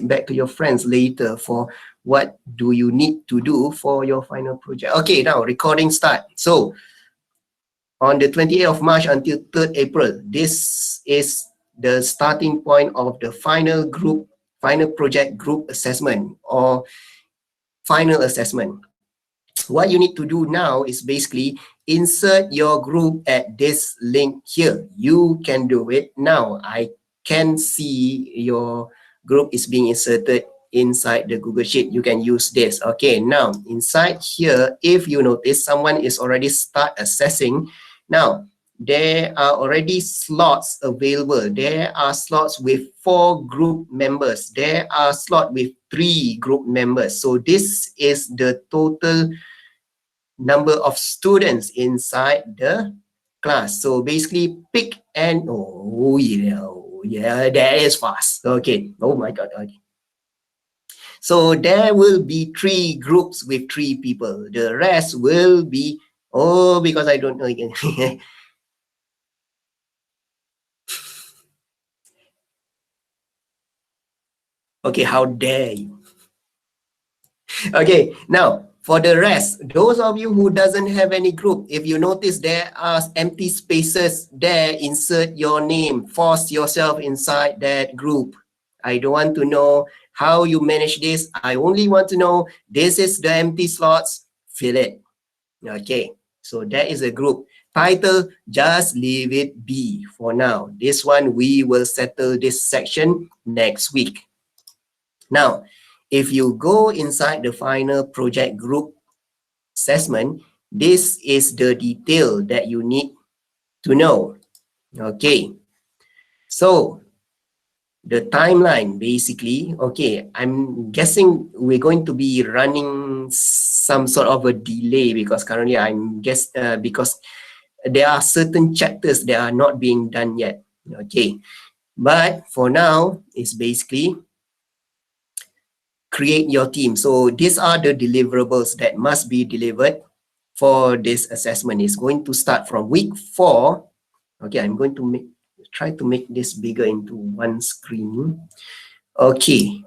feedback to your friends later for what do you need to do for your final project. Okay, now recording start. So on the 28th of March until 3rd April, this is the starting point of the final project group assessment or final assessment. What you need to do now is basically insert your group at this link here. You can do it now. I can see your group is being inserted inside the Google Sheet. You can use this. Okay, now inside here, if you notice someone is already start assessing. Now, there are already slots available. There are slots with 4 group members. There are slots with 3 group members. So this is the total number of students inside the class. So basically pick and, oh yeah, that is fast. Okay, oh my God, okay. So there will be 3 groups with 3 people. The rest will be, oh, because I don't know again. Okay, how dare you? Okay, now for the rest, those of you who doesn't have any group, if you notice there are empty spaces there, insert your name, force yourself inside that group. I don't want to know how you manage this. I only want to know this is the empty slots, fill it. Okay, so that is a group. Title, just leave it be for now. This one, we will settle this section next week. Now, if you go inside the final project group assessment, this is the detail that you need to know. Okay, so the timeline basically, okay, I'm guessing we're going to be running some sort of a delay because currently because there are certain chapters that are not being done yet. Okay, but for now, it's basically create your team. So these are the deliverables that must be delivered for this assessment. It's going to start from week 4. Okay, I'm going to try to make this bigger into one screen. Okay,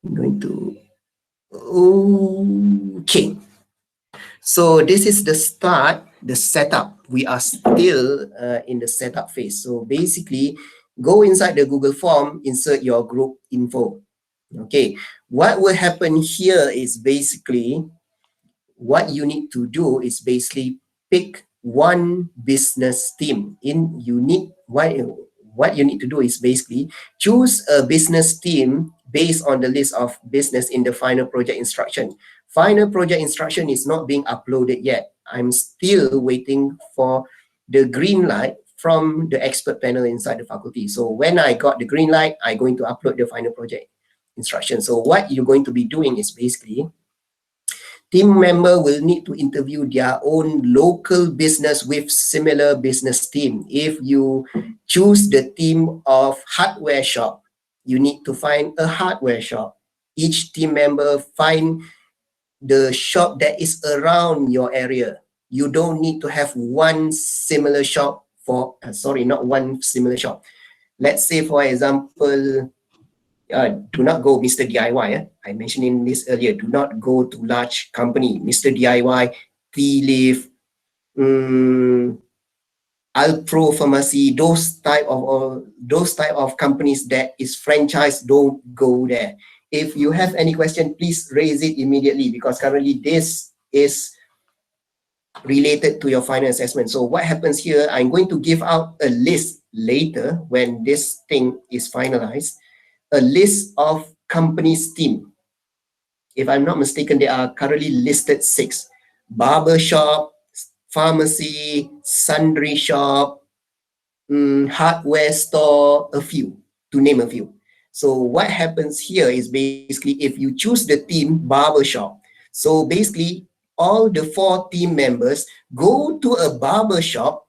I'm going to, okay. So this is the start, the setup. We are still in the setup phase. So basically, go inside the Google form, insert your group info. Okay, what will happen here is basically what you need to do is basically pick one business team. What you need to do is basically choose a business team based on the list of business in the final project instruction. Final project instruction is not being uploaded yet. I'm still waiting for the green light from the expert panel inside the faculty. So when I got the green light, I'm going to upload the final project instruction. So what you're going to be doing is basically team member will need to interview their own local business with similar business team. If you choose the team of hardware shop, you need to find a hardware shop. Each team member find the shop that is around your area. You don't need to have one similar shop for, not one similar shop. Let's say, for example, do not go Mr. DIY. I mentioned this earlier. Do not go to large company, Mr. DIY, T-Leaf, Alpro Pharmacy, those type of companies that is franchise. Don't go there. If you have any question, please raise it immediately because currently this is related to your final assessment. So what happens here, I'm going to give out a list later when this thing is finalized, a list of companies' team. If I'm not mistaken, there are currently listed 6. Barber shop, pharmacy, sundry shop, hardware store, a few, to name a few. So what happens here is basically if you choose the team barber shop, so basically all the 4 team members go to a barber shop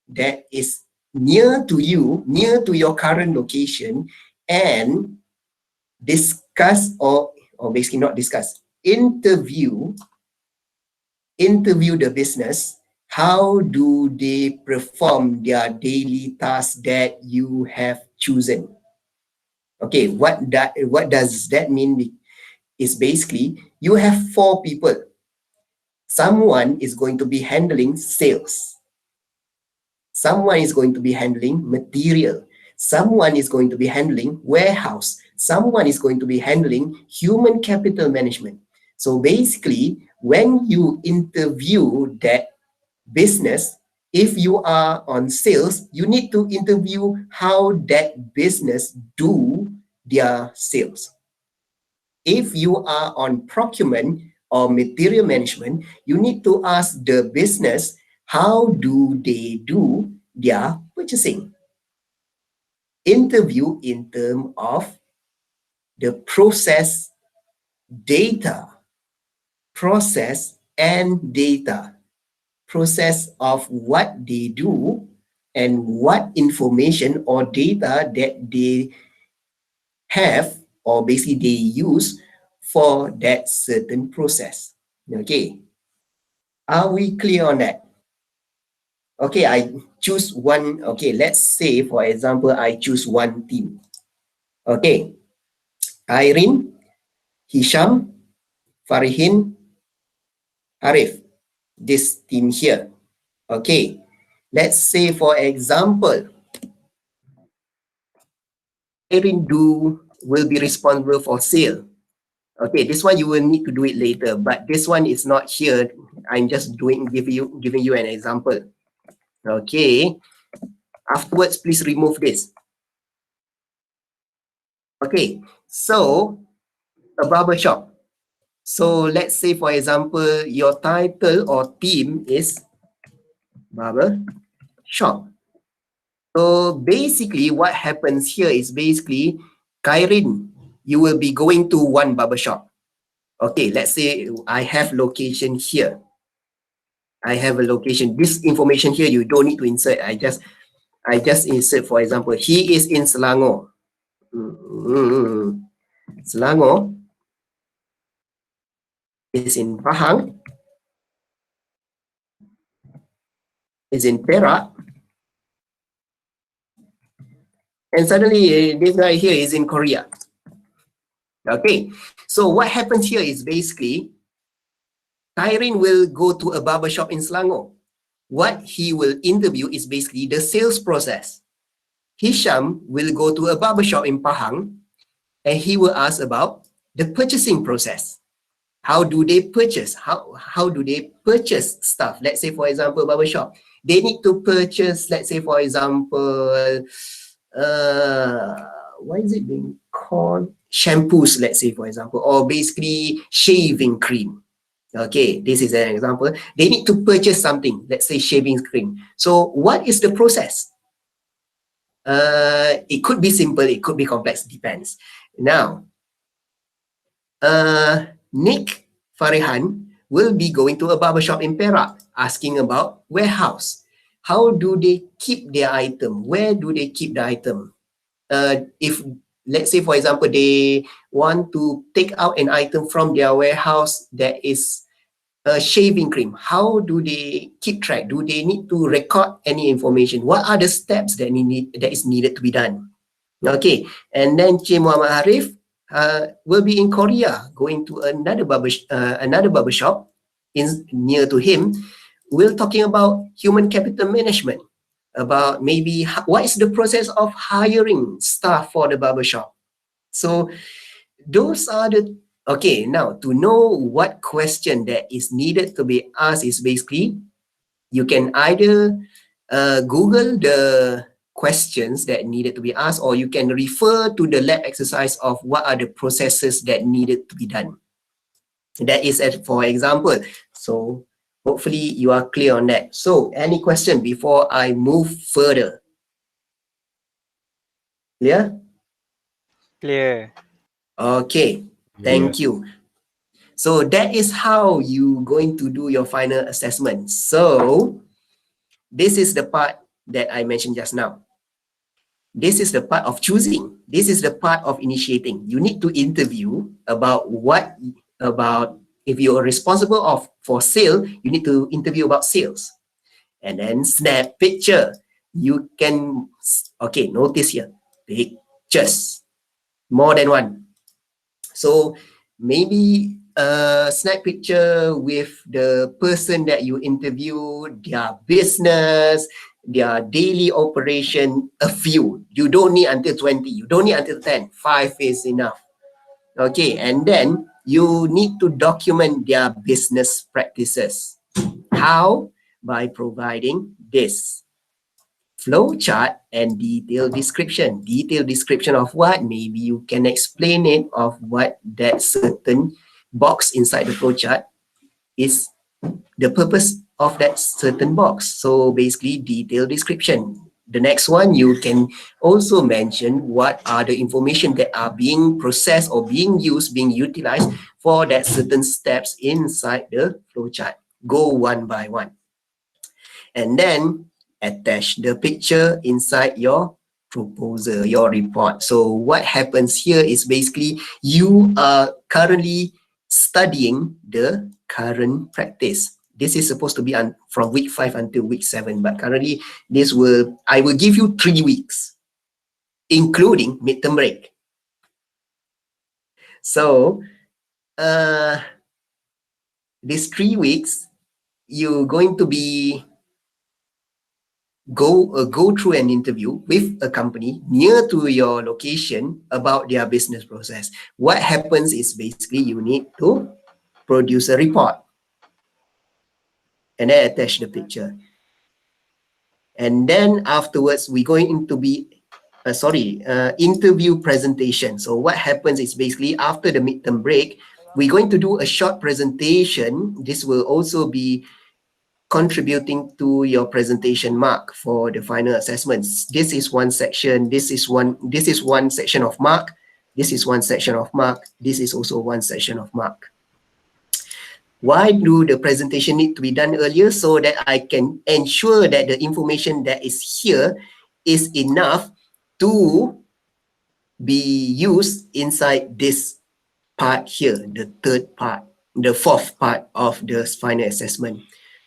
that is near to you, near to your current location, and discuss or basically not discuss, interview the business. How do they perform their daily tasks that you have chosen? Okay, what does that mean? Is basically you have 4 people. Someone is going to be handling sales. Someone is going to be handling material. Someone is going to be handling warehouse. Someone is going to be handling human capital management. So basically, when you interview that business, if you are on sales, you need to interview how that business do their sales. If you are on procurement or material management, you need to ask the business how do they do their purchasing. Interview in terms of the process data, process and data, process of what they do and what information or data that they have or basically they use for that certain process. Okay, are we clear on that? Okay, I choose one. Okay, let's say, for example, I choose one team. Okay, Irene, Hisham, Farihin, Arif, this team here. Okay, let's say, for example, Irene will be responsible for sale. Okay, this one you will need to do it later, but this one is not here. I'm just giving you an example. Okay, afterwards, please remove this. Okay, so a barber shop. So let's say, for example, your title or theme is barber shop. So basically, what happens here is basically, Kairin, you will be going to one barber shop. Okay, let's say I have location here. I have a location. This information here, you don't need to insert. I just insert, for example, he is in Selangor. Selangor is in Pahang, is in Perak, and suddenly this guy here is in Korea. Okay, so what happens here is basically, Tyrin will go to a barber shop in Selangor. What he will interview is basically the sales process. Hisham will go to a barber shop in Pahang and he will ask about the purchasing process. How do they purchase? How do they purchase stuff? Let's say, for example, barbershop. They need to purchase, let's say, for example, what is it being called? Shampoos, let's say, for example, or basically shaving cream. Okay, this is an example. They need to purchase something, let's say shaving cream. So what is the process? It could be simple, it could be complex, depends. Now, Nick Farihan will be going to a barbershop in Perak asking about warehouse. How do they keep their item? Where do they keep the item? If, let's say, for example, they want to take out an item from their warehouse that is shaving cream, how do they keep track? Do they need to record any information? What are the steps that is needed to be done? Okay, and then Cik Muhammad Harif will be in Korea, going to another barber shop near to him. We're talking about human capital management, about maybe what is the process of hiring staff for the barber shop. So those are the, okay, now to know what question that is needed to be asked is basically, you can either Google the questions that needed to be asked, or you can refer to the lab exercise of what are the processes that needed to be done. That is, for example. So hopefully you are clear on that. So any question before I move further? Clear? Clear. Okay, thank you. So that is how you going to do your final assessment. So this is the part that I mentioned just now. This is the part of choosing. This is the part of initiating. You need to interview about if you are responsible for sale, you need to interview about sales. And then snap picture. You can, okay, notice here, pictures. more than one. So maybe a snack picture with the person that you interview, their business, their daily operation, a few. You don't need until 20, you don't need until 10, 5 is enough. Okay, and then you need to document their business practices. How? By providing this flow chart and detailed description. Detailed description of what? Maybe you can explain it of what that certain box inside the flow chart is, the purpose of that certain box. So basically detailed description. The next one, you can also mention what are the information that are being processed or being used, being utilized for that certain steps inside the flow chart. Go one by one. And then attach the picture inside your proposal, your report. So what happens here is basically you are currently studying the current practice. This is supposed to be from week 5 until week 7, but currently I will give you 3 weeks, including midterm break. So these 3 weeks, you're going to be go through an interview with a company near to your location about their business process. What happens is basically you need to produce a report and then attach the picture. And then afterwards, we're going to be interview presentation. So what happens is basically after the midterm break, we're going to do a short presentation. This will also be contributing to your presentation mark for the final assessments. This is one section, this is one section of mark, this is one section of mark, this is also one section of mark. Why do the presentation need to be done earlier? So that I can ensure that the information that is here is enough to be used inside this part here, the third part, the fourth part of the final assessment.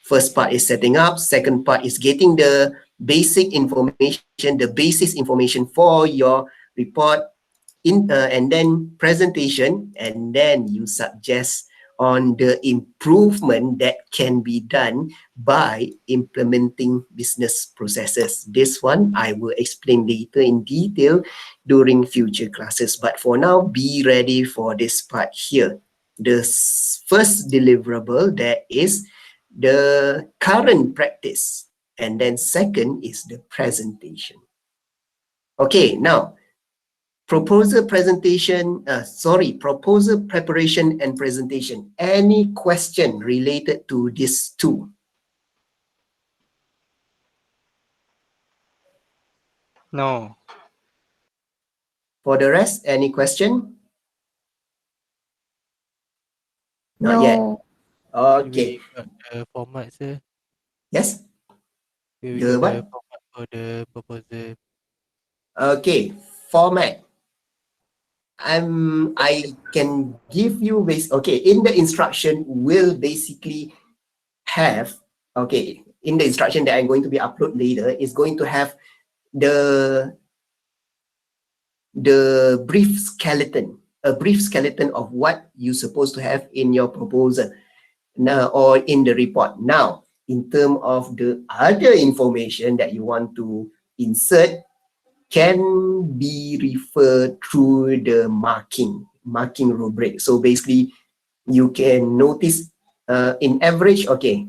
First part is setting up, second part is getting the basic information, the basis information for your report, and then presentation, and then you suggest on the improvement that can be done by implementing business processes. This one I will explain later in detail during future classes. But for now, be ready for this part here. The first deliverable, that is the current practice. And then second is the presentation. Okay, now proposal preparation and presentation. Any question related to these two? No. For the rest, any question? Not No. yet. Will Okay. we got the format, sir? Yes? Will we The got what? the format for the proposal? Okay. Format. I can give you okay, in the instruction will basically have, okay, in the instruction that I'm going to be upload later is going to have the brief skeleton, a brief skeleton of what you're supposed to have in your proposal now or in the report. Now, in terms of the other information that you want to insert can be referred through the marking rubric. So basically, you can notice in average, okay,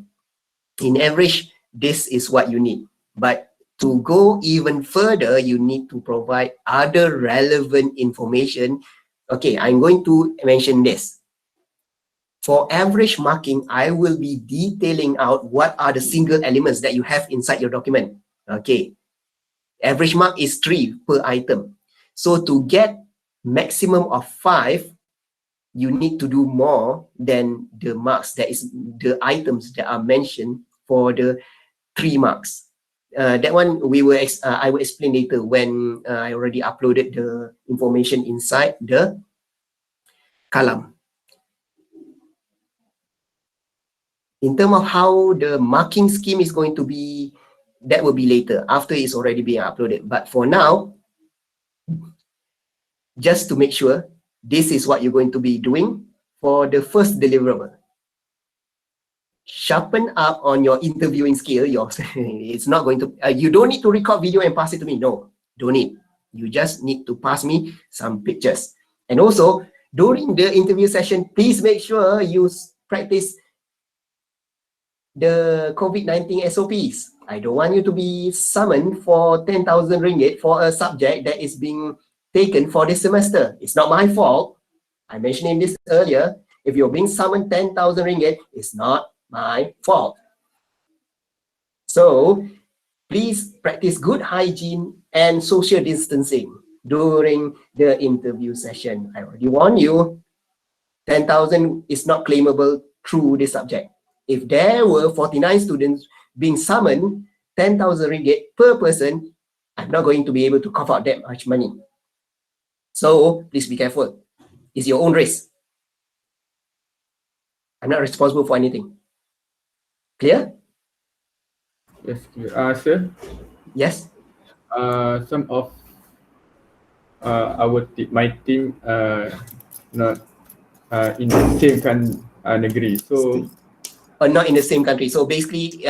in average, this is what you need. But to go even further, you need to provide other relevant information. Okay, I'm going to mention this. For average marking, I will be detailing out what are the single elements that you have inside your document. Okay, average mark is 3 per item. So to get maximum of 5, you need to do more than the marks, that is the items that are mentioned for the 3 marks. That one I will explain later when I already uploaded the information inside the column. In terms of how the marking scheme is going to be, that will be later after it's already being uploaded. But for now, just to make sure this is what you're going to be doing for the first deliverable. Sharpen up on your interviewing skill. It's not going to, you don't need to record video and pass it to me. No, don't need. You just need to pass me some pictures. And also, during the interview session, please make sure you practice the COVID-19 SOPs. I don't want you to be summoned for 10,000 ringgit for a subject that is being taken for this semester. It's not my fault. I mentioned this earlier. If you're being summoned 10,000 ringgit, it's not my fault. So please practice good hygiene and social distancing during the interview session. I already warned you, 10,000 is not claimable through this subject. If there were 49 students being summoned, 10,000 ringgit per person, I'm not going to be able to cough out that much money. So please be careful. It's your own risk. I'm not responsible for anything. Clear? Yes, clear. Sir, Yes? some of my team not in the same negeri. So Or not in the same country. So basically,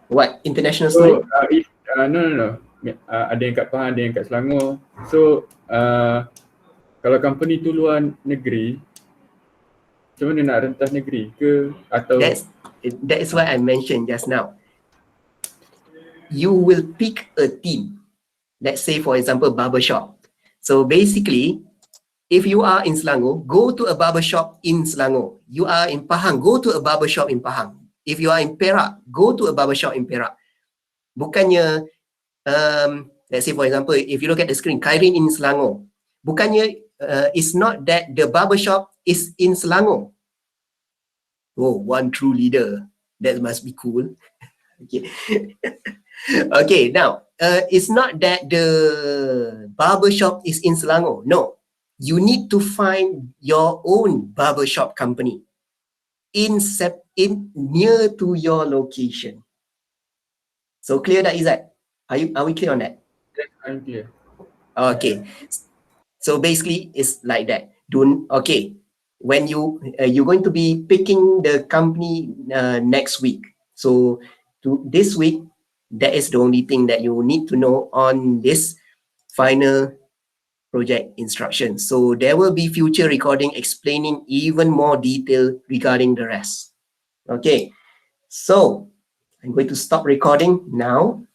what? International so student? if no. Ada yang kat Pahang, ada yang kat Selangor. So kalau company tu luar negeri, macam mana nak rentas negeri ke atau That is why I mentioned just now. You will pick a team. Let's say, for example, barbershop. So basically, if you are in Selangor, go to a barbershop in Selangor. You are in Pahang, go to a barbershop in Pahang. If you are in Perak, go to a barbershop in Perak. Bukannya, let's say, for example, if you look at the screen, Kairin in Selangor. Bukannya, it's not that the barbershop is in Selangor. Oh, one true leader. That must be cool. Okay. Okay, now, it's not that the barbershop is in Selangor. No, you need to find your own barbershop company in near to your location. So clear that, Izzat? Are we clear on that? yes, I'm clear. Okay. So basically, it's like that. Okay. When you're going to be picking the company next week. So this week, that is the only thing that you need to know on this final project instruction. So there will be future recording explaining even more detail regarding the rest. Okay. So I'm going to stop recording now.